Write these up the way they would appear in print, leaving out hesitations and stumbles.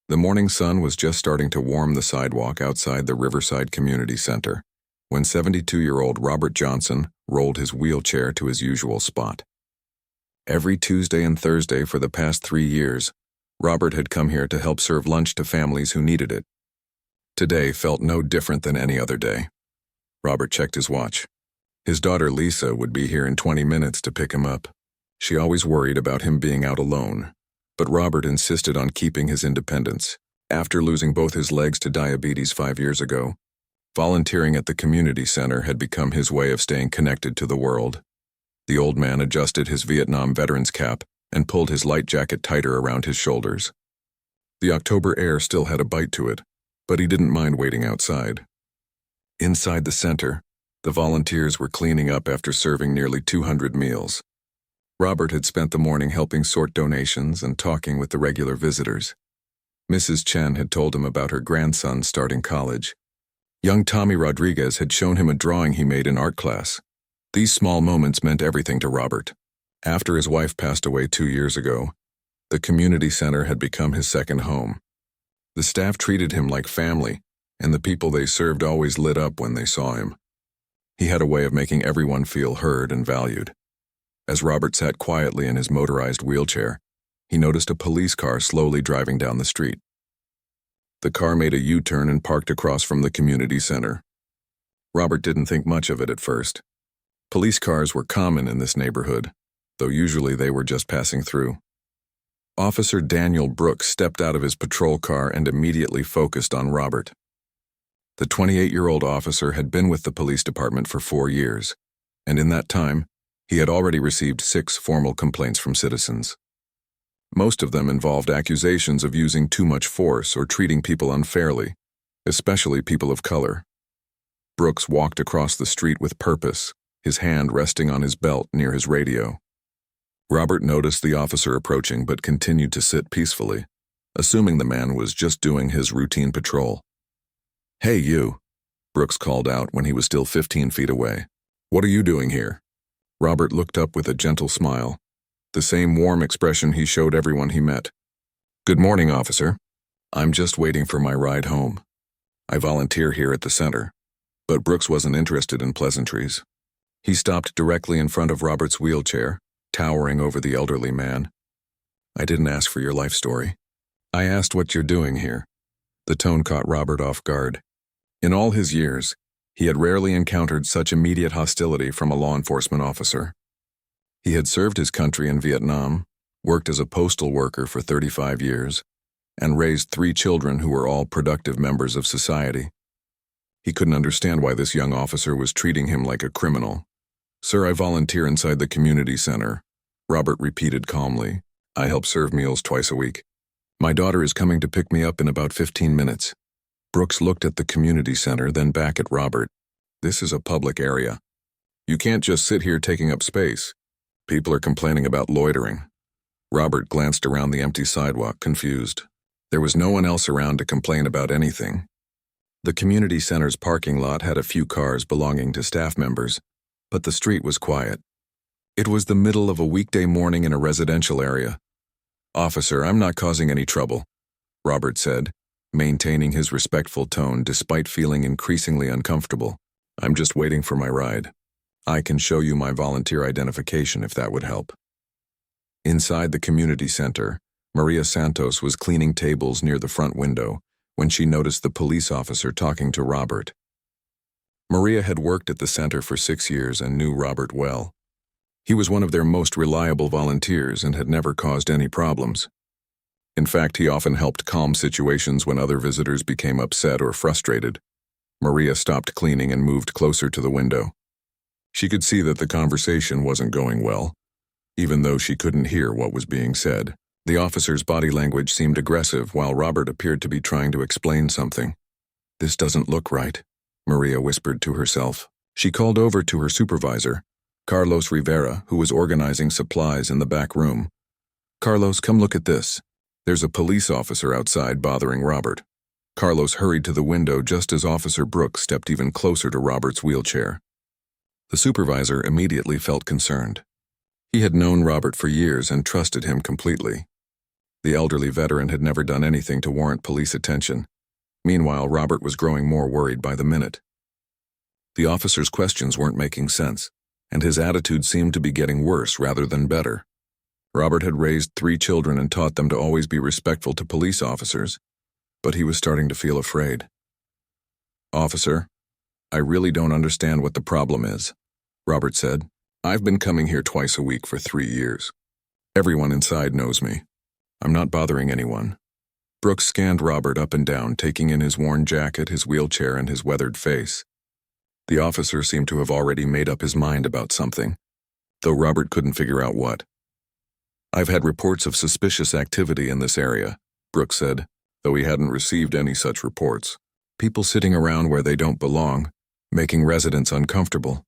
The morning sun was just starting to warm the sidewalk outside the Riverside Community Center when 72-year-old Robert Johnson rolled his wheelchair to his usual spot. Every Tuesday and Thursday for the past 3 years, Robert had come here to help serve lunch to families who needed it. Today felt no different than any other day. Robert checked his watch. His daughter Lisa would be here in 20 minutes to pick him up. She always worried about him being out alone, but Robert insisted on keeping his independence. After losing both his legs to diabetes 5 years ago, volunteering at the community center had become his way of staying connected to the world. The old man adjusted his Vietnam veteran's cap and pulled his light jacket tighter around his shoulders. The October air still had a bite to it, but he didn't mind waiting outside. Inside the center, the volunteers were cleaning up after serving nearly 200 meals. Robert had spent the morning helping sort donations and talking with the regular visitors. Mrs. Chen had told him about her grandson starting college. Young Tommy Rodriguez had shown him a drawing he made in art class. These small moments meant everything to Robert. After his wife passed away 2 years ago, the community center had become his second home. The staff treated him like family, and the people they served always lit up when they saw him. He had a way of making everyone feel heard and valued. As Robert sat quietly in his motorized wheelchair, he noticed a police car slowly driving down the street. The car made a U-turn and parked across from the community center. Robert didn't think much of it at first. Police cars were common in this neighborhood, though usually they were just passing through. Officer Daniel Brooks stepped out of his patrol car and immediately focused on Robert. The 28-year-old officer had been with the police department for 4 years, and in that time, he had already received 6 formal complaints from citizens. Most of them involved accusations of using too much force or treating people unfairly, especially people of color. Brooks walked across the street with purpose, his hand resting on his belt near his radio. Robert noticed the officer approaching but continued to sit peacefully, assuming the man was just doing his routine patrol. "Hey, you," Brooks called out when he was still 15 feet away. "What are you doing here?" Robert looked up with a gentle smile, the same warm expression he showed everyone he met. "Good morning, officer. I'm just waiting for my ride home. I volunteer here at the center." But Brooks wasn't interested in pleasantries. He stopped directly in front of Robert's wheelchair, towering over the elderly man. "I didn't ask for your life story. I asked what you're doing here." The tone caught Robert off guard. In all his years, he had rarely encountered such immediate hostility from a law enforcement officer. He had served his country in Vietnam, worked as a postal worker for 35 years, and raised 3 children who were all productive members of society. He couldn't understand why this young officer was treating him like a criminal. "Sir, I volunteer inside the community center," Robert repeated calmly. "I help serve meals twice a week. My daughter is coming to pick me up in about 15 minutes. Brooks looked at the community center, then back at Robert. "This is a public area. You can't just sit here taking up space. People are complaining about loitering." Robert glanced around the empty sidewalk, confused. There was no one else around to complain about anything. The community center's parking lot had a few cars belonging to staff members, but the street was quiet. It was the middle of a weekday morning in a residential area. "Officer, I'm not causing any trouble," Robert said, maintaining his respectful tone despite feeling increasingly uncomfortable. "I'm just waiting for my ride. I can show you my volunteer identification if that would help." Inside the community center, Maria Santos was cleaning tables near the front window when she noticed the police officer talking to Robert. Maria had worked at the center for 6 years and knew Robert well. He was one of their most reliable volunteers and had never caused any problems. In fact, he often helped calm situations when other visitors became upset or frustrated. Maria stopped cleaning and moved closer to the window. She could see that the conversation wasn't going well, even though she couldn't hear what was being said. The officer's body language seemed aggressive while Robert appeared to be trying to explain something. "This doesn't look right," Maria whispered to herself. She called over to her supervisor, Carlos Rivera, who was organizing supplies in the back room. "Carlos, come look at this. There's a police officer outside bothering Robert." Carlos hurried to the window just as Officer Brooks stepped even closer to Robert's wheelchair. The supervisor immediately felt concerned. He had known Robert for years and trusted him completely. The elderly veteran had never done anything to warrant police attention. Meanwhile, Robert was growing more worried by the minute. The officer's questions weren't making sense, and his attitude seemed to be getting worse rather than better. Robert had raised 3 children and taught them to always be respectful to police officers, but he was starting to feel afraid. "Officer, I really don't understand what the problem is," Robert said. "I've been coming here twice a week for 3 years. Everyone inside knows me. I'm not bothering anyone." Brooks scanned Robert up and down, taking in his worn jacket, his wheelchair, and his weathered face. The officer seemed to have already made up his mind about something, though Robert couldn't figure out what. "I've had reports of suspicious activity in this area," Brooks said, though he hadn't received any such reports. "People sitting around where they don't belong, making residents uncomfortable."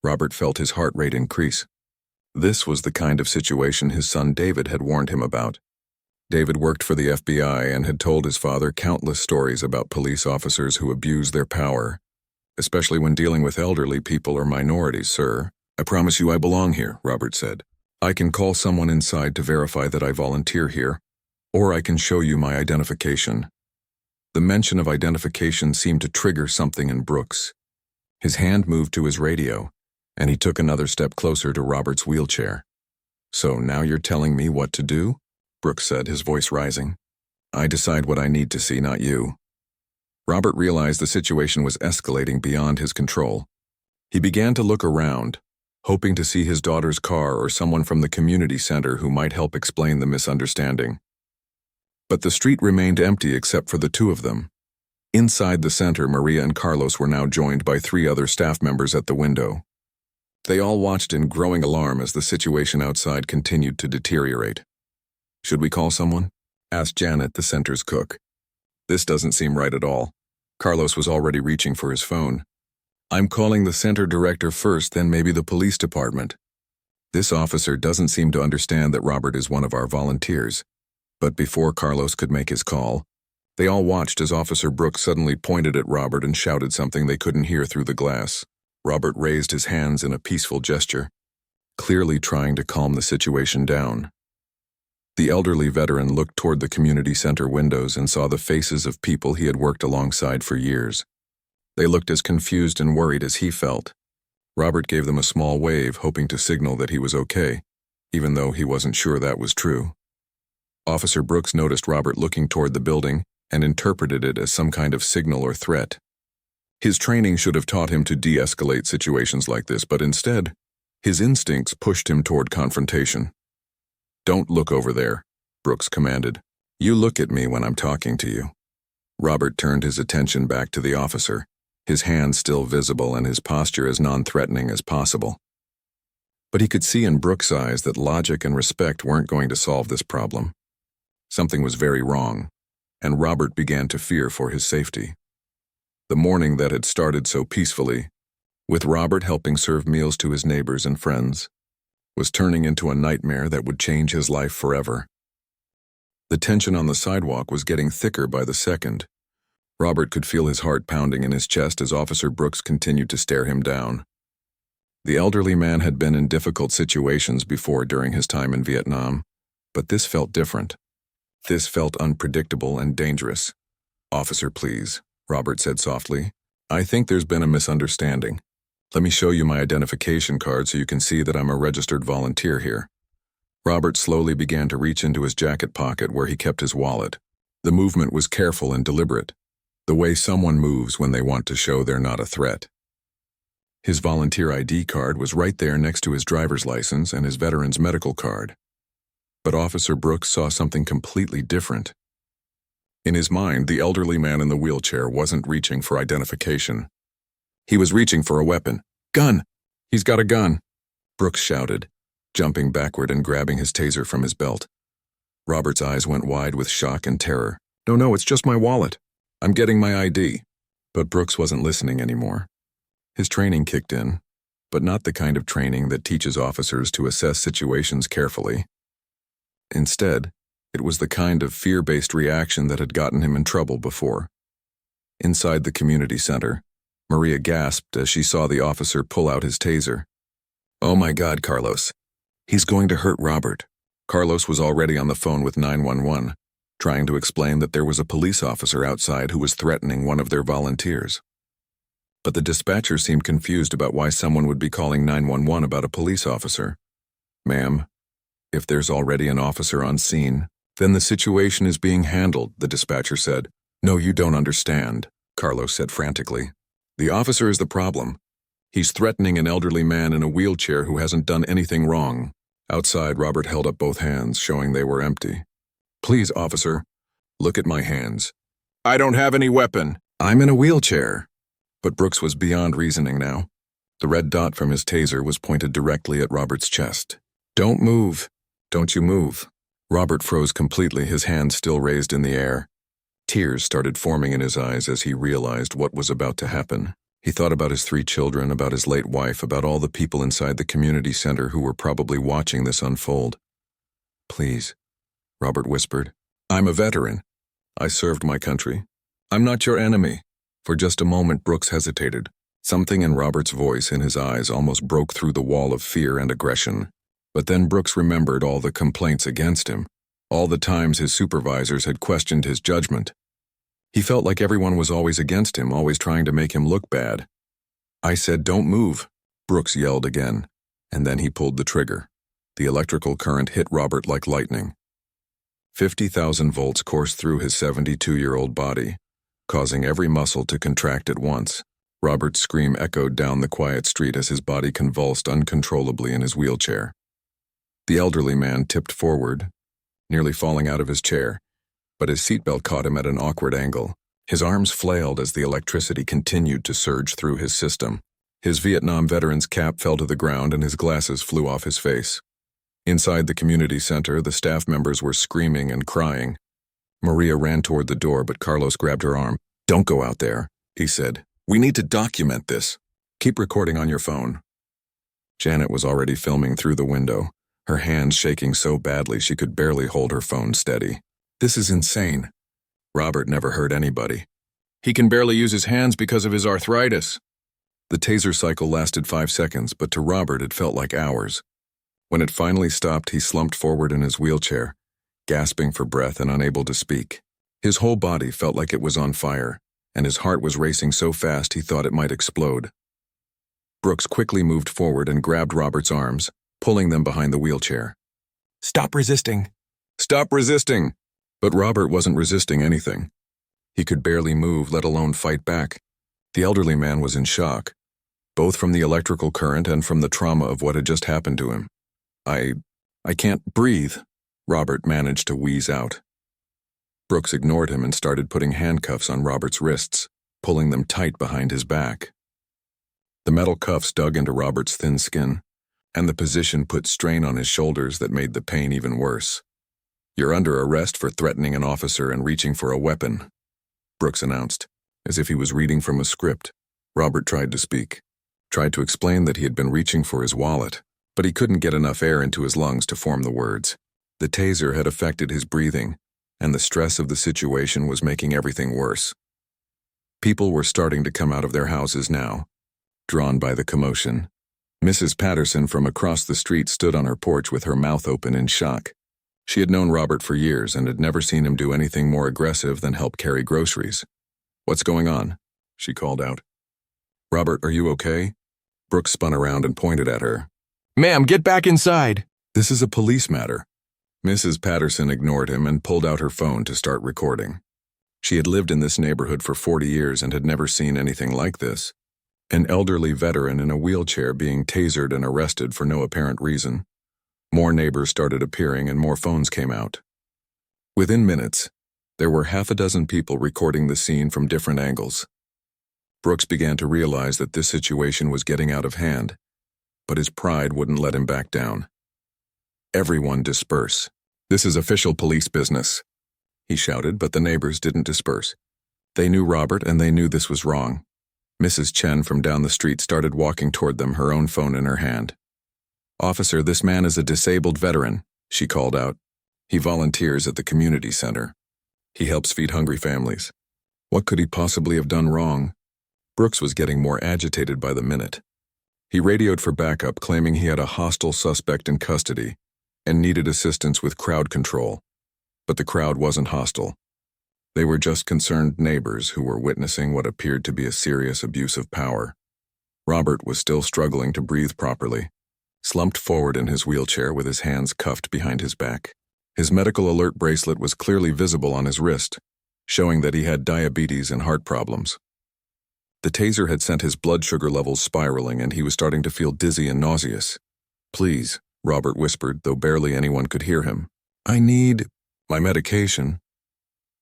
Robert felt his heart rate increase. This was the kind of situation his son David had warned him about. David worked for the FBI and had told his father countless stories about police officers who abuse their power, especially when dealing with elderly people or minorities. "Sir, I promise you I belong here," Robert said. "I can call someone inside to verify that I volunteer here, or I can show you my identification." The mention of identification seemed to trigger something in Brooks. His hand moved to his radio, and he took another step closer to Robert's wheelchair. "So now you're telling me what to do?" Brooks said, his voice rising. "I decide what I need to see, not you." Robert realized the situation was escalating beyond his control. He began to look around, hoping to see his daughter's car or someone from the community center who might help explain the misunderstanding. But the street remained empty except for the 2 of them. Inside the center, Maria and Carlos were now joined by 3 other staff members at the window. They all watched in growing alarm as the situation outside continued to deteriorate. "Should we call someone?" asked Janet, the center's cook. "This doesn't seem right at all." Carlos was already reaching for his phone. "I'm calling the center director first, then maybe the police department." This officer doesn't seem to understand that Robert is one of our volunteers. But before Carlos could make his call, they all watched as Officer Brooks suddenly pointed at Robert and shouted something they couldn't hear through the glass. Robert raised his hands in a peaceful gesture, clearly trying to calm the situation down. The elderly veteran looked toward the community center windows and saw the faces of people he had worked alongside for years. They looked as confused and worried as he felt. Robert gave them a small wave, hoping to signal that he was okay, even though he wasn't sure that was true. Officer Brooks noticed Robert looking toward the building and interpreted it as some kind of signal or threat. His training should have taught him to de-escalate situations like this, but instead, his instincts pushed him toward confrontation. "Don't look over there," Brooks commanded. "You look at me when I'm talking to you." Robert turned his attention back to the officer, his hands still visible and his posture as non-threatening as possible. But he could see in Brooks' eyes that logic and respect weren't going to solve this problem. Something was very wrong, and Robert began to fear for his safety. The morning that had started so peacefully, with Robert helping serve meals to his neighbors and friends, was turning into a nightmare that would change his life forever. The tension on the sidewalk was getting thicker by the second. Robert could feel his heart pounding in his chest as Officer Brooks continued to stare him down. The elderly man had been in difficult situations before during his time in Vietnam, but this felt different. This felt unpredictable and dangerous. "Officer, please," Robert said softly. "I think there's been a misunderstanding. Let me show you my identification card so you can see that I'm a registered volunteer here." Robert slowly began to reach into his jacket pocket where he kept his wallet. The movement was careful and deliberate, the way someone moves when they want to show they're not a threat. His volunteer ID card was right there next to his driver's license and his veteran's medical card. But Officer Brooks saw something completely different. In his mind, the elderly man in the wheelchair wasn't reaching for identification. He was reaching for a weapon. "Gun! He's got a gun!" Brooks shouted, jumping backward and grabbing his taser from his belt. Robert's eyes went wide with shock and terror. No, it's just my wallet. I'm getting my ID." But Brooks wasn't listening anymore. His training kicked in, but not the kind of training that teaches officers to assess situations carefully. Instead, it was the kind of fear-based reaction that had gotten him in trouble before. Inside the community center, Maria gasped as she saw the officer pull out his taser. "Oh my God, Carlos. He's going to hurt Robert." Carlos was already on the phone with 911, trying to explain that there was a police officer outside who was threatening one of their volunteers. But the dispatcher seemed confused about why someone would be calling 911 about a police officer. "Ma'am, if there's already an officer on scene, then the situation is being handled," the dispatcher said. "No, you don't understand," Carlos said frantically. "The officer is the problem. He's threatening an elderly man in a wheelchair who hasn't done anything wrong." Outside, Robert held up both hands, showing they were empty. "Please, officer, look at my hands." "I don't have any weapon." "I'm in a wheelchair." But Brooks was beyond reasoning now. The red dot from his taser was pointed directly at Robert's chest. "Don't move. Don't you move." Robert froze completely, his hands still raised in the air. Tears started forming in his eyes as he realized what was about to happen. He thought about his 3 children, about his late wife, about all the people inside the community center who were probably watching this unfold. "Please," Robert whispered. "I'm a veteran. I served my country. I'm not your enemy." For just a moment, Brooks hesitated. Something in Robert's voice, in his eyes, almost broke through the wall of fear and aggression. But then Brooks remembered all the complaints against him, all the times his supervisors had questioned his judgment. He felt like everyone was always against him, always trying to make him look bad. "I said don't move," Brooks yelled again, and then he pulled the trigger. The electrical current hit Robert like lightning. 50,000 volts coursed through his 72-year-old body, causing every muscle to contract at once. Robert's scream echoed down the quiet street as his body convulsed uncontrollably in his wheelchair. The elderly man tipped forward, nearly falling out of his chair, but his seatbelt caught him at an awkward angle. His arms flailed as the electricity continued to surge through his system. His Vietnam veteran's cap fell to the ground and his glasses flew off his face. Inside the community center, the staff members were screaming and crying. Maria ran toward the door, but Carlos grabbed her arm. "Don't go out there," he said. "We need to document this. Keep recording on your phone." Janet was already filming through the window, her hands shaking so badly she could barely hold her phone steady. "This is insane." Robert never hurt anybody. "He can barely use his hands because of his arthritis." The taser cycle lasted 5 seconds, but to Robert it felt like hours. When it finally stopped, he slumped forward in his wheelchair, gasping for breath and unable to speak. His whole body felt like it was on fire, and his heart was racing so fast he thought it might explode. Brooks quickly moved forward and grabbed Robert's arms, pulling them behind the wheelchair. "Stop resisting! Stop resisting!" But Robert wasn't resisting anything. He could barely move, let alone fight back. The elderly man was in shock, both from the electrical current and from the trauma of what had just happened to him. I can't breathe," Robert managed to wheeze out. Brooks ignored him and started putting handcuffs on Robert's wrists, pulling them tight behind his back. The metal cuffs dug into Robert's thin skin, and the position put strain on his shoulders that made the pain even worse. "You're under arrest for threatening an officer and reaching for a weapon," Brooks announced, as if he was reading from a script. Robert tried to speak, tried to explain that he had been reaching for his wallet, but he couldn't get enough air into his lungs to form the words. The taser had affected his breathing, and the stress of the situation was making everything worse. People were starting to come out of their houses now, drawn by the commotion. Mrs. Patterson from across the street stood on her porch with her mouth open in shock. She had known Robert for years and had never seen him do anything more aggressive than help carry groceries. "What's going on?" she called out. "Robert, are you okay?" Brooks spun around and pointed at her. "Ma'am, get back inside." "This is a police matter." Mrs. Patterson ignored him and pulled out her phone to start recording. She had lived in this neighborhood for 40 years and had never seen anything like this. An elderly veteran in a wheelchair being tasered and arrested for no apparent reason. More neighbors started appearing and more phones came out. Within minutes, there were 6 people recording the scene from different angles. Brooks began to realize that this situation was getting out of hand, but his pride wouldn't let him back down. "Everyone disperse. This is official police business," he shouted, but the neighbors didn't disperse. They knew Robert and they knew this was wrong. Mrs. Chen from down the street started walking toward them, her own phone in her hand. "Officer, this man is a disabled veteran," she called out. "He volunteers at the community center. He helps feed hungry families. What could he possibly have done wrong?" Brooks was getting more agitated by the minute. He radioed for backup, claiming he had a hostile suspect in custody, and needed assistance with crowd control. But the crowd wasn't hostile. They were just concerned neighbors who were witnessing what appeared to be a serious abuse of power. Robert was still struggling to breathe properly, slumped forward in his wheelchair with his hands cuffed behind his back. His medical alert bracelet was clearly visible on his wrist, showing that he had diabetes and heart problems. The taser had sent his blood sugar levels spiraling, and he was starting to feel dizzy and nauseous. "Please," Robert whispered, though barely anyone could hear him. "I need my medication."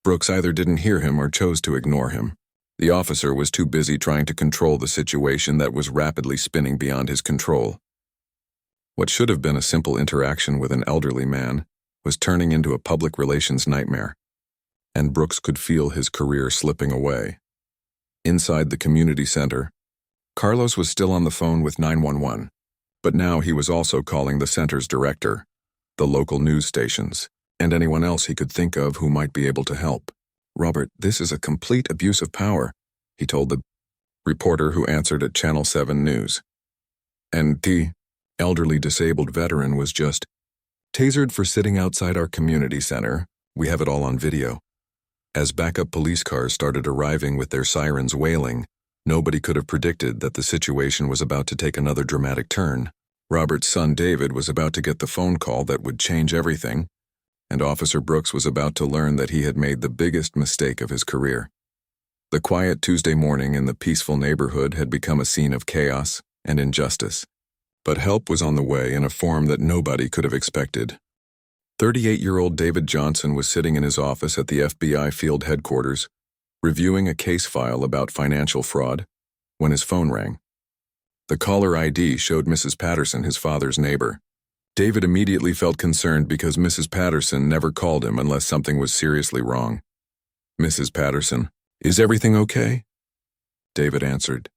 Brooks either didn't hear him or chose to ignore him. The officer was too busy trying to control the situation that was rapidly spinning beyond his control. What should have been a simple interaction with an elderly man was turning into a public relations nightmare, and Brooks could feel his career slipping away. Inside the community center, Carlos was still on the phone with 911, but now he was also calling the center's director, the local news stations, and anyone else he could think of who might be able to help. "Robert, this is a complete abuse of power," he told the reporter who answered at Channel 7 News. "And the elderly disabled veteran was just tasered for sitting outside our community center. We have it all on video." As backup police cars started arriving with their sirens wailing, nobody could have predicted that the situation was about to take another dramatic turn. Robert's son David was about to get the phone call that would change everything, and Officer Brooks was about to learn that he had made the biggest mistake of his career. The quiet Tuesday morning in the peaceful neighborhood had become a scene of chaos and injustice, but help was on the way in a form that nobody could have expected. 38-year-old David Johnson was sitting in his office at the FBI field headquarters, reviewing a case file about financial fraud, when his phone rang. The caller ID showed Mrs. Patterson, his father's neighbor. David immediately felt concerned because Mrs. Patterson never called him unless something was seriously wrong. "Mrs. Patterson, is everything okay?" David answered.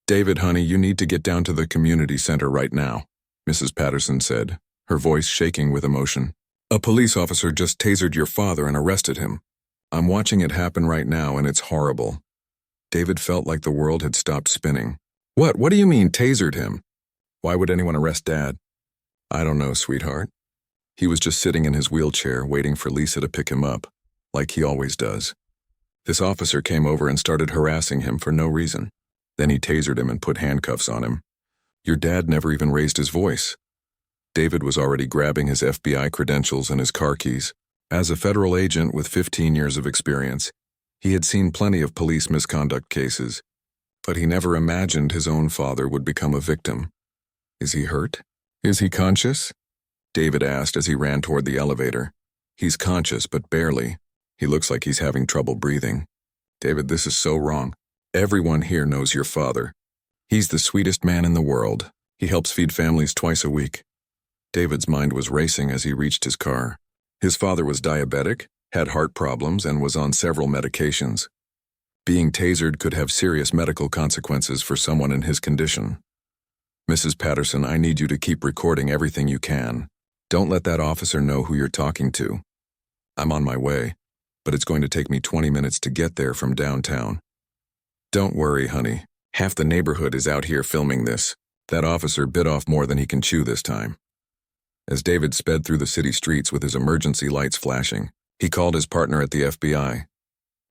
"David, honey, you need to get down to the community center right now," Mrs. Patterson said, her voice shaking with emotion. "A police officer just tasered your father and arrested him. I'm watching it happen right now, and it's horrible." David felt like the world had stopped spinning. What do you mean, tasered him? Why would anyone arrest Dad?" "I don't know, sweetheart. He was just sitting in his wheelchair waiting for Lisa to pick him up, like he always does. This officer came over and started harassing him for no reason. Then he tasered him and put handcuffs on him. Your dad never even raised his voice." David was already grabbing his FBI credentials and his car keys. As a federal agent with 15 years of experience, he had seen plenty of police misconduct cases, but he never imagined his own father would become a victim. "Is he hurt? Is he conscious?" David asked as he ran toward the elevator. "He's conscious, but barely. He looks like he's having trouble breathing." "David, this is so wrong. Everyone here knows your father. He's the sweetest man in the world. He helps feed families twice a week." David's mind was racing as he reached his car. His father was diabetic, had heart problems, and was on several medications. Being tasered could have serious medical consequences for someone in his condition. "Mrs. Patterson, I need you to keep recording everything you can. Don't let that officer know who you're talking to. I'm on my way, but it's going to take me 20 minutes to get there from downtown." "Don't worry, honey. Half the neighborhood is out here filming this." That officer bit off more than he can chew this time. As David sped through the city streets with his emergency lights flashing, he called his partner at the FBI.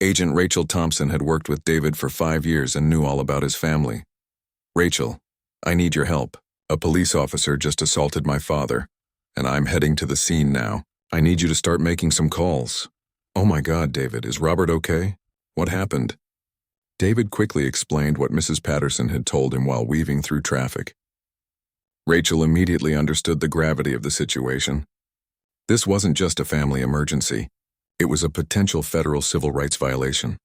Agent Rachel Thompson had worked with David for 5 years and knew all about his family. "Rachel, I need your help. A police officer just assaulted my father, and I'm heading to the scene now. I need you to start making some calls." "Oh my God, David, is Robert okay? What happened?" David quickly explained what Mrs. Patterson had told him while weaving through traffic. Rachel immediately understood the gravity of the situation. This wasn't just a family emergency. It was a potential federal civil rights violation.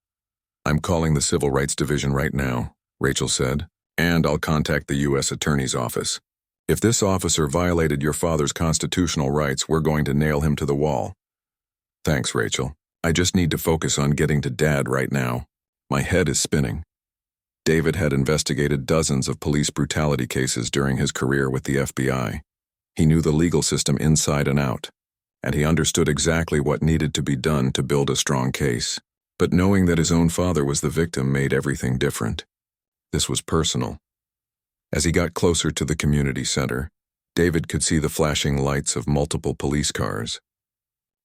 "I'm calling the Civil Rights Division right now," Rachel said, "and I'll contact the U.S. Attorney's Office. If this officer violated your father's constitutional rights, we're going to nail him to the wall." "Thanks, Rachel. I just need to focus on getting to Dad right now. My head is spinning." David had investigated dozens of police brutality cases during his career with the FBI. He knew the legal system inside and out, and he understood exactly what needed to be done to build a strong case. But knowing that his own father was the victim made everything different. This was personal. As he got closer to the community center, David could see the flashing lights of multiple police cars.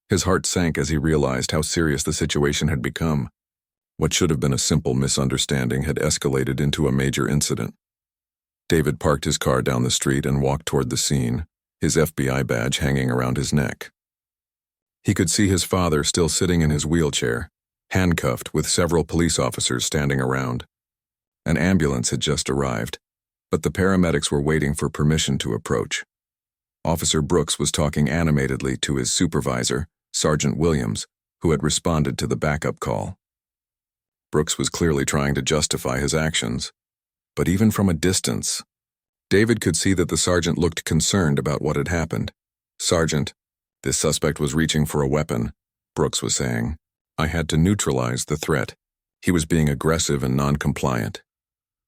His heart sank as he realized how serious the situation had become. What should have been a simple misunderstanding had escalated into a major incident. David parked his car down the street and walked toward the scene, his FBI badge hanging around his neck. He could see his father still sitting in his wheelchair, handcuffed with several police officers standing around. An ambulance had just arrived, but the paramedics were waiting for permission to approach. Officer Brooks was talking animatedly to his supervisor, Sergeant Williams, who had responded to the backup call. Brooks was clearly trying to justify his actions, but even from a distance, David could see that the sergeant looked concerned about what had happened. "Sergeant, this suspect was reaching for a weapon," Brooks was saying. "I had to neutralize the threat. He was being aggressive and non-compliant."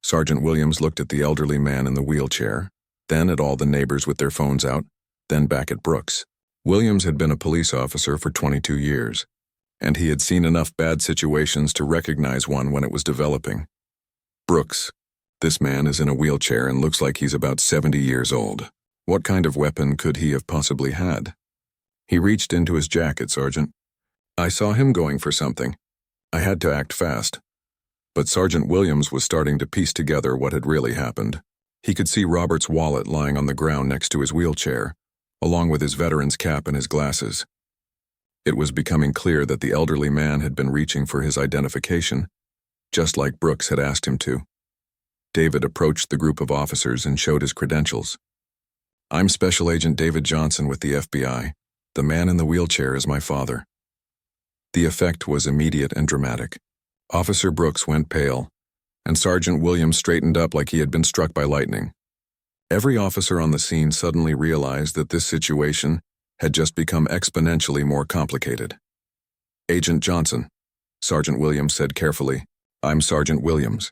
Sergeant Williams looked at the elderly man in the wheelchair, then at all the neighbors with their phones out, then back at Brooks. Williams had been a police officer for 22 years, and he had seen enough bad situations to recognize one when it was developing. "Brooks, this man is in a wheelchair and looks like he's about 70 years old. What kind of weapon could he have possibly had?" "He reached into his jacket, Sergeant. I saw him going for something. I had to act fast." But Sergeant Williams was starting to piece together what had really happened. He could see Robert's wallet lying on the ground next to his wheelchair, along with his veteran's cap and his glasses. It was becoming clear that the elderly man had been reaching for his identification, just like Brooks had asked him to. David approached the group of officers and showed his credentials. "I'm Special Agent David Johnson with the FBI. The man in the wheelchair is my father." The effect was immediate and dramatic. Officer Brooks went pale, and Sergeant Williams straightened up like he had been struck by lightning. Every officer on the scene suddenly realized that this situation had just become exponentially more complicated. "Agent Johnson," Sergeant Williams said carefully. "I'm Sergeant Williams.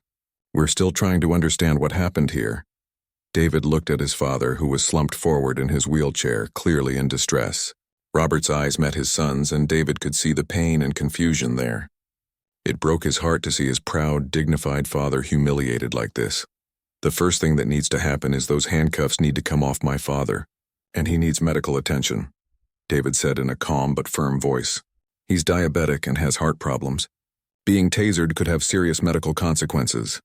We're still trying to understand what happened here." David looked at his father, who was slumped forward in his wheelchair, clearly in distress. Robert's eyes met his son's, and David could see the pain and confusion there. It broke his heart to see his proud, dignified father humiliated like this. "The first thing that needs to happen is those handcuffs need to come off my father, and he needs medical attention," David said in a calm but firm voice. "He's diabetic and has heart problems. Being tasered could have serious medical consequences."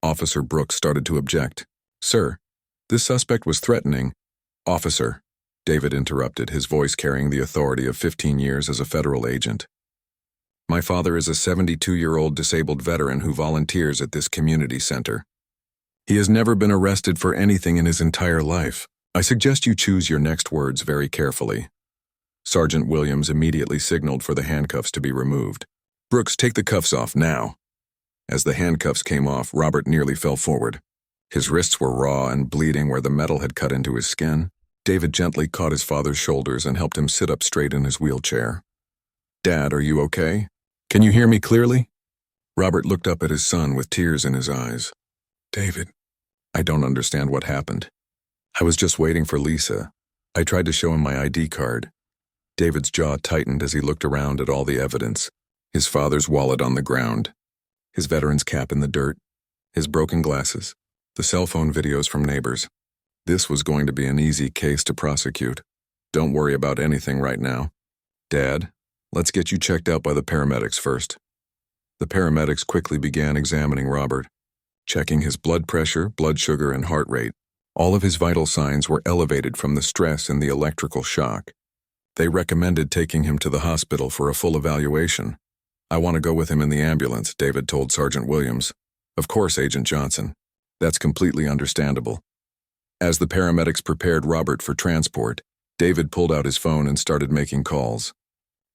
Officer Brooks started to object. "Sir, this suspect was threatening." "Officer," David interrupted, his voice carrying the authority of 15 years as a federal agent. "My father is a 72-year-old disabled veteran who volunteers at this community center. He has never been arrested for anything in his entire life. I suggest you choose your next words very carefully." Sergeant Williams immediately signaled for the handcuffs to be removed. "Brooks, take the cuffs off now." As the handcuffs came off, Robert nearly fell forward. His wrists were raw and bleeding where the metal had cut into his skin. David gently caught his father's shoulders and helped him sit up straight in his wheelchair. "Dad, are you okay? Can you hear me clearly?" Robert looked up at his son with tears in his eyes. "David, I don't understand what happened. I was just waiting for Lisa. I tried to show him my ID card." David's jaw tightened as he looked around at all the evidence. His father's wallet on the ground, his veteran's cap in the dirt, his broken glasses, the cell phone videos from neighbors. This was going to be an easy case to prosecute. "Don't worry about anything right now. Dad, let's get you checked out by the paramedics first." The paramedics quickly began examining Robert, checking his blood pressure, blood sugar, and heart rate. All of his vital signs were elevated from the stress and the electrical shock. They recommended taking him to the hospital for a full evaluation. "I want to go with him in the ambulance," David told Sergeant Williams. "Of course, Agent Johnson. That's completely understandable." As the paramedics prepared Robert for transport, David pulled out his phone and started making calls.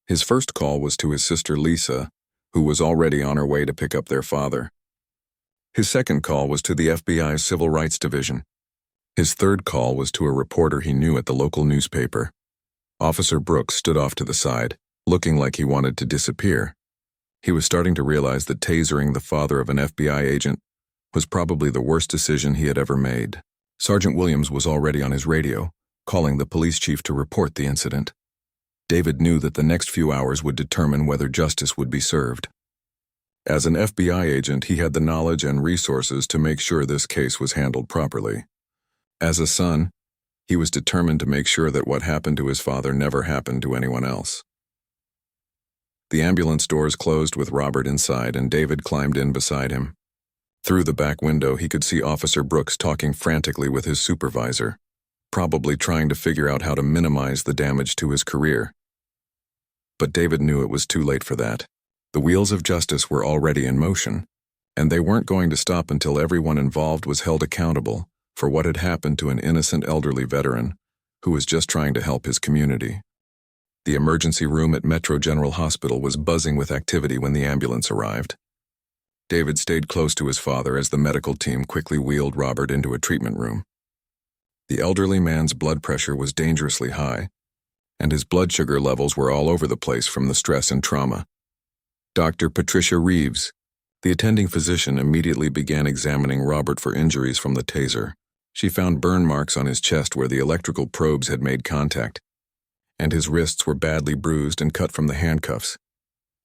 His first call was to his sister Lisa, who was already on her way to pick up their father. His second call was to the FBI's Civil Rights Division. His third call was to a reporter he knew at the local newspaper. Officer Brooks stood off to the side, looking like he wanted to disappear. He was starting to realize that tasering the father of an FBI agent was probably the worst decision he had ever made. Sergeant Williams was already on his radio, calling the police chief to report the incident. David knew that the next few hours would determine whether justice would be served. As an FBI agent, he had the knowledge and resources to make sure this case was handled properly. As a son, He was determined to make sure that what happened to his father never happened to anyone else. The ambulance doors closed with Robert inside, and David climbed in beside him. Through the back window, he could see Officer Brooks talking frantically with his supervisor, probably trying to figure out how to minimize the damage to his career. But David knew it was too late for that. The wheels of justice were already in motion, and they weren't going to stop until everyone involved was held accountable for what had happened to an innocent elderly veteran who was just trying to help his community. The emergency room at Metro General Hospital was buzzing with activity when the ambulance arrived. David stayed close to his father as the medical team quickly wheeled Robert into a treatment room. The elderly man's blood pressure was dangerously high, and his blood sugar levels were all over the place from the stress and trauma. Dr. Patricia Reeves, the attending physician, immediately began examining Robert for injuries from the taser. She found burn marks on his chest where the electrical probes had made contact, and his wrists were badly bruised and cut from the handcuffs.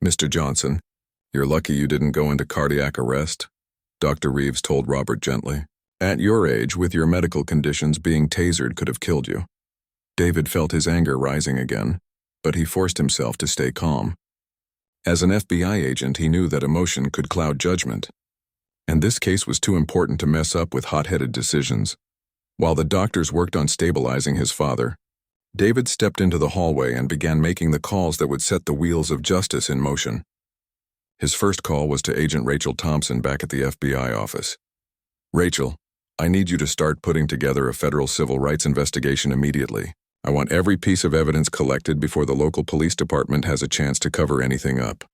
"Mr. Johnson, you're lucky you didn't go into cardiac arrest," Dr. Reeves told Robert gently. "At your age, with your medical conditions, being tasered could have killed you." David felt his anger rising again, but he forced himself to stay calm. As an FBI agent, he knew that emotion could cloud judgment, and this case was too important to mess up with hot-headed decisions. While the doctors worked on stabilizing his father, David stepped into the hallway and began making the calls that would set the wheels of justice in motion. His first call was to Agent Rachel Thompson back at the FBI office. "Rachel, I need you to start putting together a federal civil rights investigation immediately. I want every piece of evidence collected before the local police department has a chance to cover anything up."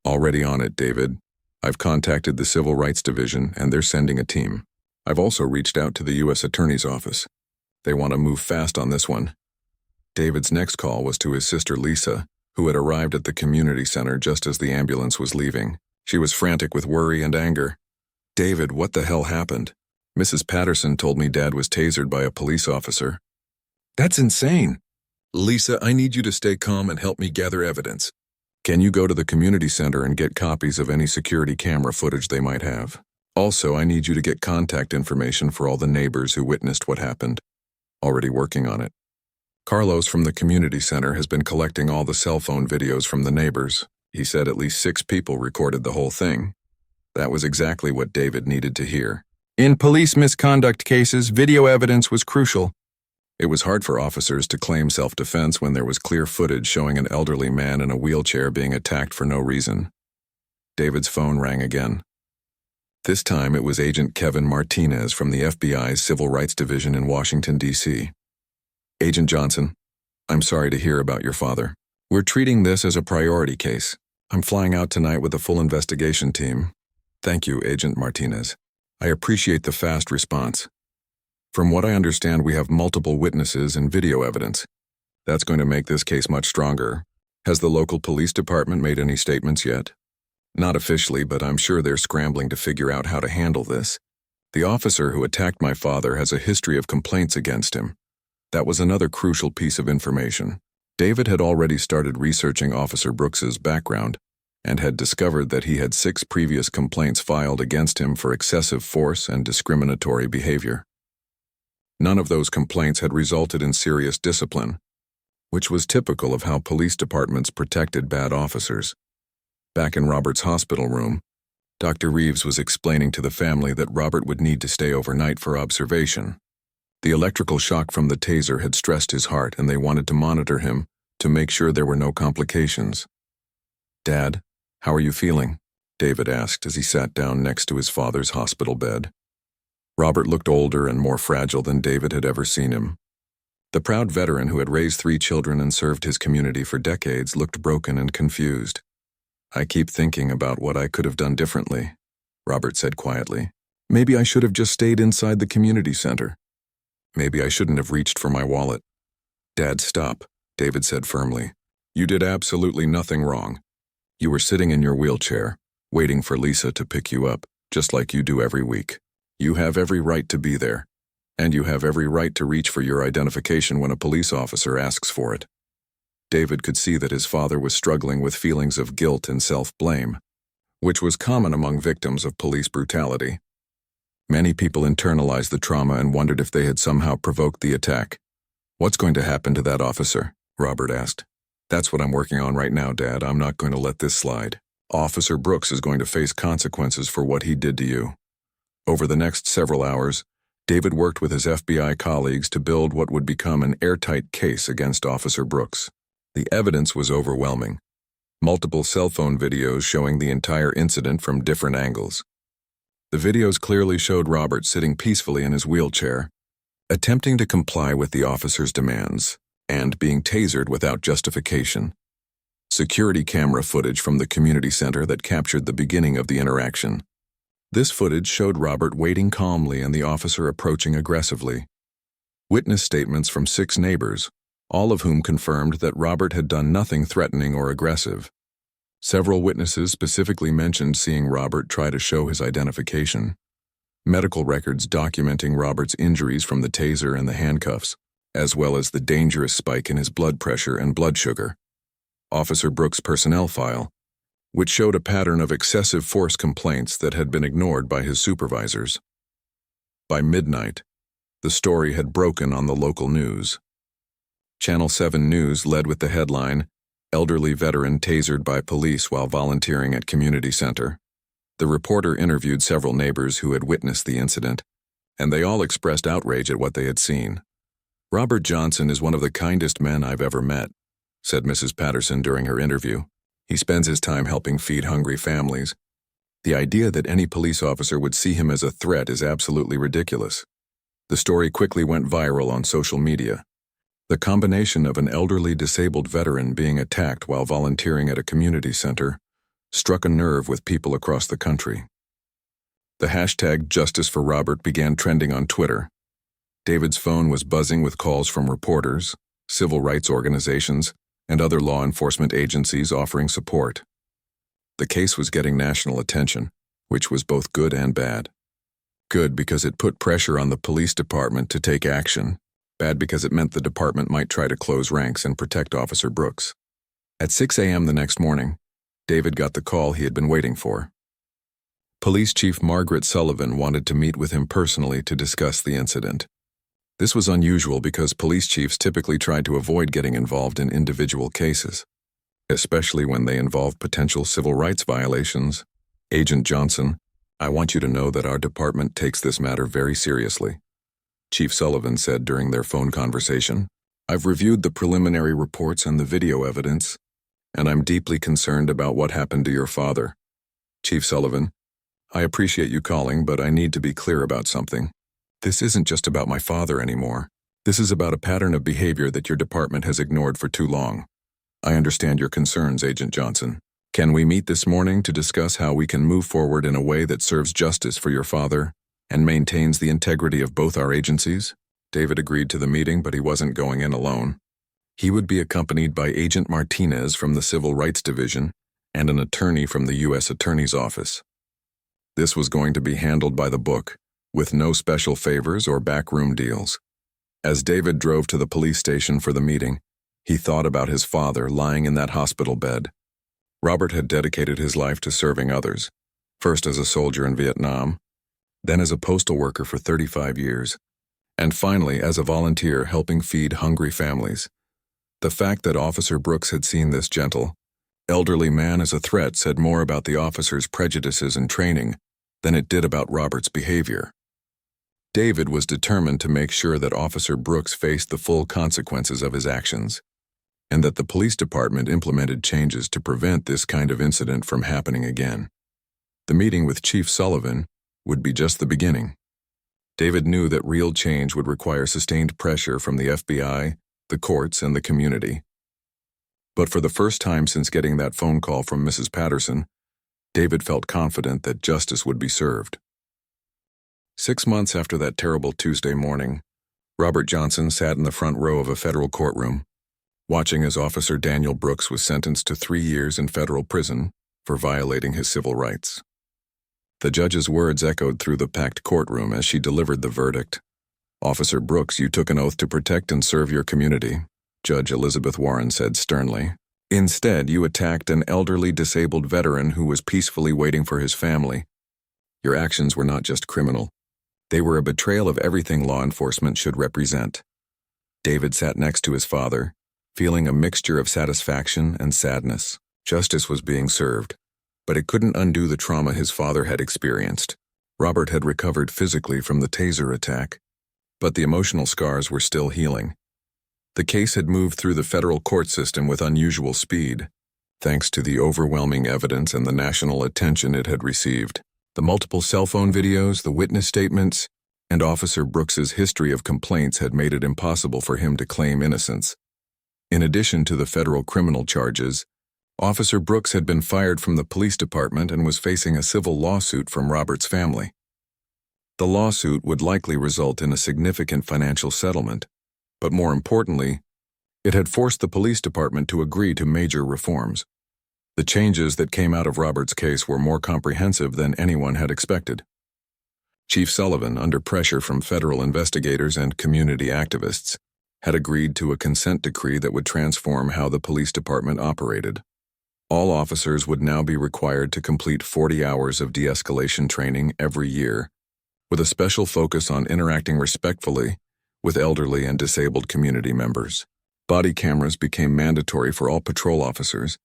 "Already on it, David. I've contacted the Civil Rights Division, and they're sending a team. I've also reached out to the U.S. Attorney's Office. They want to move fast on this one." David's next call was to his sister Lisa, who had arrived at the community center just as the ambulance was leaving. She was frantic with worry and anger. "David, what the hell happened? Mrs. Patterson told me Dad was tasered by a police officer." "That's insane." "Lisa, I need you to stay calm and help me gather evidence. Can you go to the community center and get copies of any security camera footage they might have? Also, I need you to get contact information for all the neighbors who witnessed what happened." "Already working on it." "Carlos from the community center has been collecting all the cell phone videos from the neighbors. He said at least 6 people recorded the whole thing." That was exactly what David needed to hear. In police misconduct cases, video evidence was crucial. It was hard for officers to claim self-defense when there was clear footage showing an elderly man in a wheelchair being attacked for no reason. David's phone rang again. This time it was Agent Kevin Martinez from the FBI's Civil Rights Division in Washington, D.C. "Agent Johnson, I'm sorry to hear about your father. We're treating this as a priority case. I'm flying out tonight with a full investigation team." "Thank you, Agent Martinez. I appreciate the fast response. From what I understand, we have multiple witnesses and video evidence. That's going to make this case much stronger. Has the local police department made any statements yet?" "Not officially, but I'm sure they're scrambling to figure out how to handle this. The officer who attacked my father has a history of complaints against him." That was another crucial piece of information. David had already started researching Officer Brooks's background and had discovered that he had 6 previous complaints filed against him for excessive force and discriminatory behavior. None of those complaints had resulted in serious discipline, which was typical of how police departments protected bad officers. Back in Robert's hospital room, Dr. Reeves was explaining to the family that Robert would need to stay overnight for observation. The electrical shock from the taser had stressed his heart, and they wanted to monitor him to make sure there were no complications. "Dad, how are you feeling?" David asked as he sat down next to his father's hospital bed. Robert looked older and more fragile than David had ever seen him. The proud veteran who had raised 3 children and served his community for decades looked broken and confused. "I keep thinking about what I could have done differently," Robert said quietly. "Maybe I should have just stayed inside the community center. Maybe I shouldn't have reached for my wallet." "Dad, stop," David said firmly. "You did absolutely nothing wrong. You were sitting in your wheelchair, waiting for Lisa to pick you up, just like you do every week. You have every right to be there, and you have every right to reach for your identification when a police officer asks for it." David could see that his father was struggling with feelings of guilt and self-blame, which was common among victims of police brutality. Many people internalized the trauma and wondered if they had somehow provoked the attack. "What's going to happen to that officer?" Robert asked. "That's what I'm working on right now, Dad. I'm not going to let this slide. Officer Brooks is going to face consequences for what he did to you." Over the next several hours, David worked with his FBI colleagues to build what would become an airtight case against Officer Brooks. The evidence was overwhelming. Multiple cell phone videos showing the entire incident from different angles. The videos clearly showed Robert sitting peacefully in his wheelchair, attempting to comply with the officer's demands, and being tasered without justification. Security camera footage from the community center that captured the beginning of the interaction. This footage showed Robert waiting calmly and the officer approaching aggressively. Witness statements from 6 neighbors, all of whom confirmed that Robert had done nothing threatening or aggressive. Several witnesses specifically mentioned seeing Robert try to show his identification. Medical records documenting Robert's injuries from the taser and the handcuffs, as well as the dangerous spike in his blood pressure and blood sugar. Officer Brooks' personnel file, which showed a pattern of excessive force complaints that had been ignored by his supervisors. By midnight, the story had broken on the local news. Channel 7 News led with the headline, "Elderly Veteran Tasered by Police While Volunteering at Community Center." The reporter interviewed several neighbors who had witnessed the incident, and they all expressed outrage at what they had seen. "Robert Johnson is one of the kindest men I've ever met," said Mrs. Patterson during her interview. "He spends his time helping feed hungry families. The idea that any police officer would see him as a threat is absolutely ridiculous." The story quickly went viral on social media. The combination of an elderly disabled veteran being attacked while volunteering at a community center struck a nerve with people across the country. The hashtag Justice for Robert began trending on Twitter. David's phone was buzzing with calls from reporters, civil rights organizations, and other law enforcement agencies offering support. The case was getting national attention, which was both good and bad. Good because it put pressure on the police department to take action. Bad because it meant the department might try to close ranks and protect Officer Brooks. At 6 a.m. the next morning, David got the call he had been waiting for. Police Chief Margaret Sullivan wanted to meet with him personally to discuss the incident. This was unusual because police chiefs typically tried to avoid getting involved in individual cases, especially when they involved potential civil rights violations. "Agent Johnson, I want you to know that our department takes this matter very seriously," Chief Sullivan said during their phone conversation. "I've reviewed the preliminary reports and the video evidence, and I'm deeply concerned about what happened to your father. Chief Sullivan, I appreciate you calling, but I need to be clear about something. This isn't just about my father anymore. This is about a pattern of behavior that your department has ignored for too long. I understand your concerns, Agent Johnson. Can we meet this morning to discuss how we can move forward in a way that serves justice for your father and maintains the integrity of both our agencies?" David agreed to the meeting, but he wasn't going in alone. He would be accompanied by Agent Martinez from the Civil Rights Division and an attorney from the U.S. Attorney's Office. This was going to be handled by the book, with no special favors or backroom deals. As David drove to the police station for the meeting, he thought about his father lying in that hospital bed. Robert had dedicated his life to serving others, first as a soldier in Vietnam, then as a postal worker for 35 years, and finally as a volunteer helping feed hungry families. The fact that Officer Brooks had seen this gentle, elderly man as a threat said more about the officer's prejudices and training than it did about Robert's behavior. David was determined to make sure that Officer Brooks faced the full consequences of his actions, and that the police department implemented changes to prevent this kind of incident from happening again. The meeting with Chief Sullivan would be just the beginning. David knew that real change would require sustained pressure from the FBI, the courts, and the community. But for the first time since getting that phone call from Mrs. Patterson, David felt confident that justice would be served. 6 months after that terrible Tuesday morning, Robert Johnson sat in the front row of a federal courtroom, watching as Officer Daniel Brooks was sentenced to 3 years in federal prison for violating his civil rights. The judge's words echoed through the packed courtroom as she delivered the verdict. "Officer Brooks, you took an oath to protect and serve your community," Judge Elizabeth Warren said sternly. "Instead, you attacked an elderly disabled veteran who was peacefully waiting for his family. Your actions were not just criminal. They were a betrayal of everything law enforcement should represent. David sat next to his father, feeling a mixture of satisfaction and sadness. Justice was being served, but it couldn't undo the trauma his father had experienced. Robert had recovered physically from the Taser attack, but the emotional scars were still healing. The case had moved through the federal court system with unusual speed, thanks to the overwhelming evidence and the national attention it had received. The multiple cell phone videos, the witness statements, and Officer Brooks's history of complaints had made it impossible for him to claim innocence. In addition to the federal criminal charges, Officer Brooks had been fired from the police department and was facing a civil lawsuit from Robert's family. The lawsuit would likely result in a significant financial settlement, but more importantly, it had forced the police department to agree to major reforms. The changes that came out of Robert's case were more comprehensive than anyone had expected. Chief Sullivan, under pressure from federal investigators and community activists, had agreed to a consent decree that would transform how the police department operated. All officers would now be required to complete 40 hours of de-escalation training every year, with a special focus on interacting respectfully with elderly and disabled community members. Body cameras became mandatory for all patrol officers,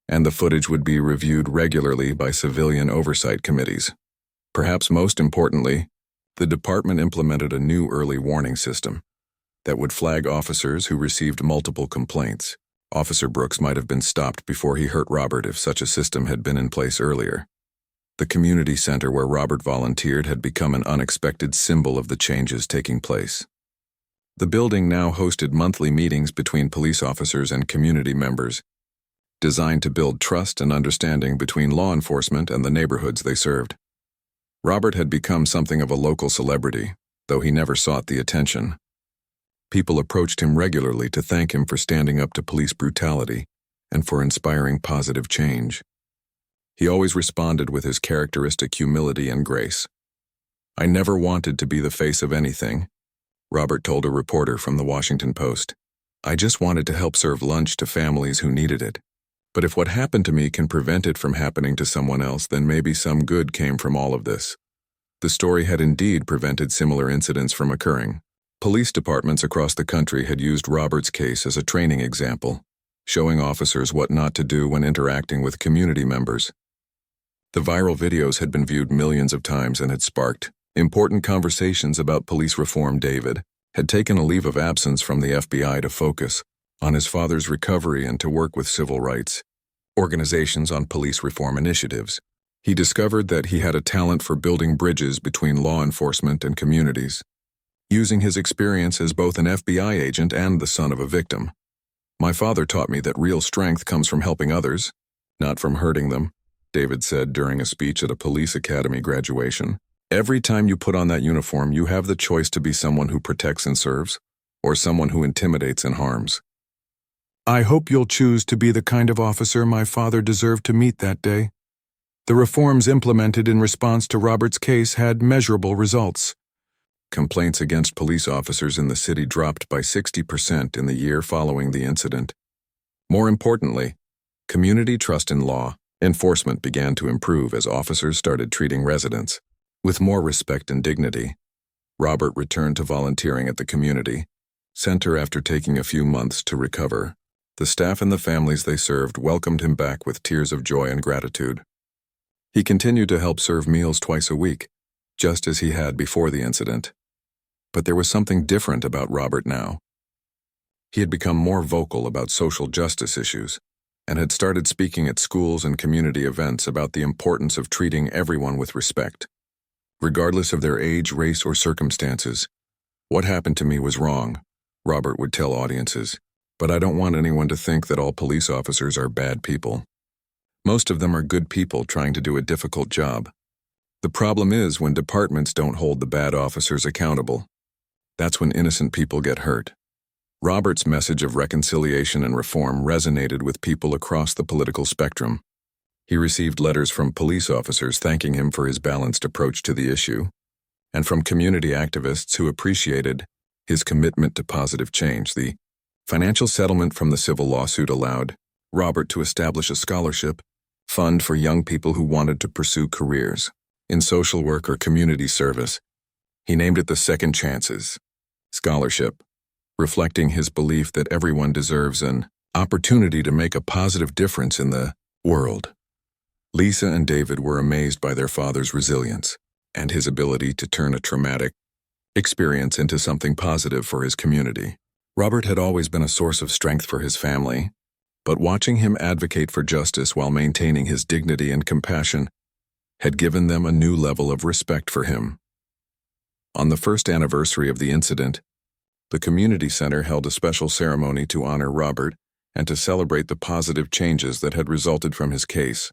and the footage would be reviewed regularly by civilian oversight committees. Perhaps most importantly, the department implemented a new early warning system that would flag officers who received multiple complaints. Officer Brooks might have been stopped before he hurt Robert if such a system had been in place earlier. The community center where Robert volunteered had become an unexpected symbol of the changes taking place. The building now hosted monthly meetings between police officers and community members, designed to build trust and understanding between law enforcement and the neighborhoods they served. Robert had become something of a local celebrity, though he never sought the attention. People approached him regularly to thank him for standing up to police brutality and for inspiring positive change. He always responded with his characteristic humility and grace. "I never wanted to be the face of anything," Robert told a reporter from the Washington Post. "I just wanted to help serve lunch to families who needed it. But if what happened to me can prevent it from happening to someone else, then maybe some good came from all of this." The story had indeed prevented similar incidents from occurring. Police departments across the country had used Robert's case as a training example, showing officers what not to do when interacting with community members. The viral videos had been viewed millions of times and had sparked important conversations about police reform. David had taken a leave of absence from the FBI to focus on his father's recovery and to work with civil rights organizations on police reform initiatives. He discovered that he had a talent for building bridges between law enforcement and communities, using his experience as both an FBI agent and the son of a victim. "My father taught me that real strength comes from helping others, not from hurting them," David said during a speech at a police academy graduation. "Every time you put on that uniform, you have the choice to be someone who protects and serves, or someone who intimidates and harms. I hope you'll choose to be the kind of officer my father deserved to meet that day." The reforms implemented in response to Robert's case had measurable results. Complaints against police officers in the city dropped by 60% in the year following the incident. More importantly, community trust in law enforcement began to improve as officers started treating residents with more respect and dignity. Robert returned to volunteering at the community center after taking a few months to recover. The staff and the families they served welcomed him back with tears of joy and gratitude. He continued to help serve meals twice a week, just as he had before the incident. But there was something different about Robert now. He had become more vocal about social justice issues and had started speaking at schools and community events about the importance of treating everyone with respect, regardless of their age, race, or circumstances. "What happened to me was wrong," Robert would tell audiences, "but I don't want anyone to think that all police officers are bad people. Most of them are good people trying to do a difficult job. The problem is when departments don't hold the bad officers accountable. That's when innocent people get hurt." Robert's message of reconciliation and reform resonated with people across the political spectrum. He received letters from police officers thanking him for his balanced approach to the issue, and from community activists who appreciated his commitment to positive change. The financial settlement from the civil lawsuit allowed Robert to establish a scholarship fund for young people who wanted to pursue careers in social work or community service. He named it the Second Chances Scholarship, reflecting his belief that everyone deserves an opportunity to make a positive difference in the world. Lisa and David were amazed by their father's resilience and his ability to turn a traumatic experience into something positive for his community. Robert had always been a source of strength for his family, but watching him advocate for justice while maintaining his dignity and compassion had given them a new level of respect for him. On the first anniversary of the incident, the community center held a special ceremony to honor Robert and to celebrate the positive changes that had resulted from his case.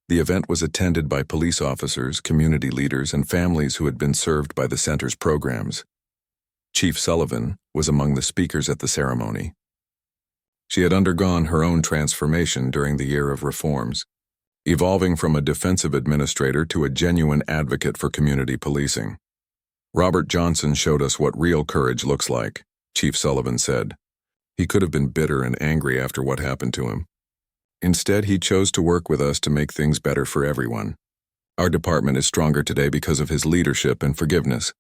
The event was attended by police officers, community leaders, and families who had been served by the center's programs. Chief Sullivan was among the speakers at the ceremony. She had undergone her own transformation during the year of reforms, evolving from a defensive administrator to a genuine advocate for community policing. Robert Johnson showed us what real courage looks like, Chief Sullivan said. He could have been bitter and angry after what happened to him. Instead, he chose to work with us to make things better for everyone. Our department is stronger today because of his leadership and forgiveness.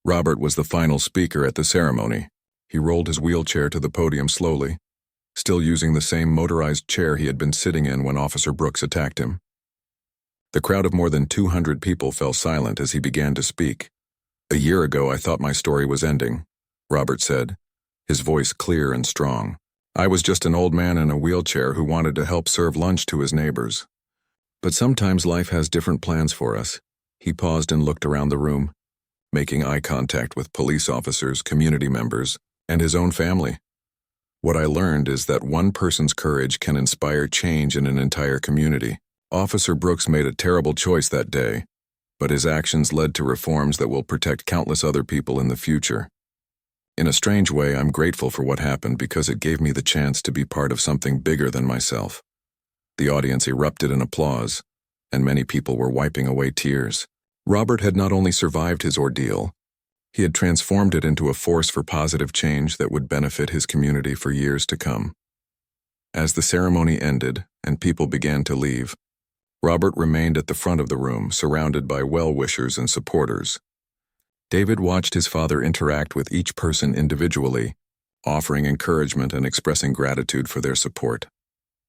Robert was the final speaker at the ceremony. He rolled his wheelchair to the podium slowly, still using the same motorized chair he had been sitting in when Officer Brooks attacked him. The crowd of more than 200 people fell silent as he began to speak. "A year ago, I thought my story was ending," Robert said, his voice clear and strong. "I was just an old man in a wheelchair who wanted to help serve lunch to his neighbors. But sometimes life has different plans for us." He paused and looked around the room, making eye contact with police officers, community members, and his own family. "What I learned is that one person's courage can inspire change in an entire community. Officer Brooks made a terrible choice that day, but his actions led to reforms that will protect countless other people in the future. In a strange way, I'm grateful for what happened because it gave me the chance to be part of something bigger than myself." The audience erupted in applause, and many people were wiping away tears. Robert had not only survived his ordeal, he had transformed it into a force for positive change that would benefit his community for years to come. As the ceremony ended and people began to leave, Robert remained at the front of the room, surrounded by well-wishers and supporters. David watched his father interact with each person individually, offering encouragement and expressing gratitude for their support.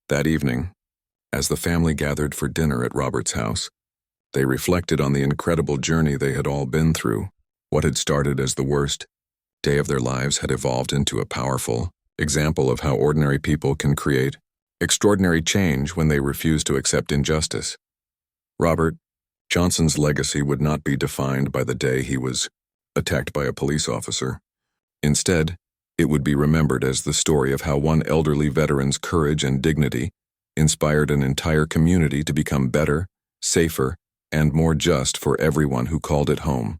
That evening, as the family gathered for dinner at Robert's house, they reflected on the incredible journey they had all been through. What had started as the worst day of their lives had evolved into a powerful example of how ordinary people can create extraordinary change when they refuse to accept injustice. Robert Johnson's legacy would not be defined by the day he was attacked by a police officer. Instead, it would be remembered as the story of how one elderly veteran's courage and dignity inspired an entire community to become better, safer, and more just for everyone who called it home.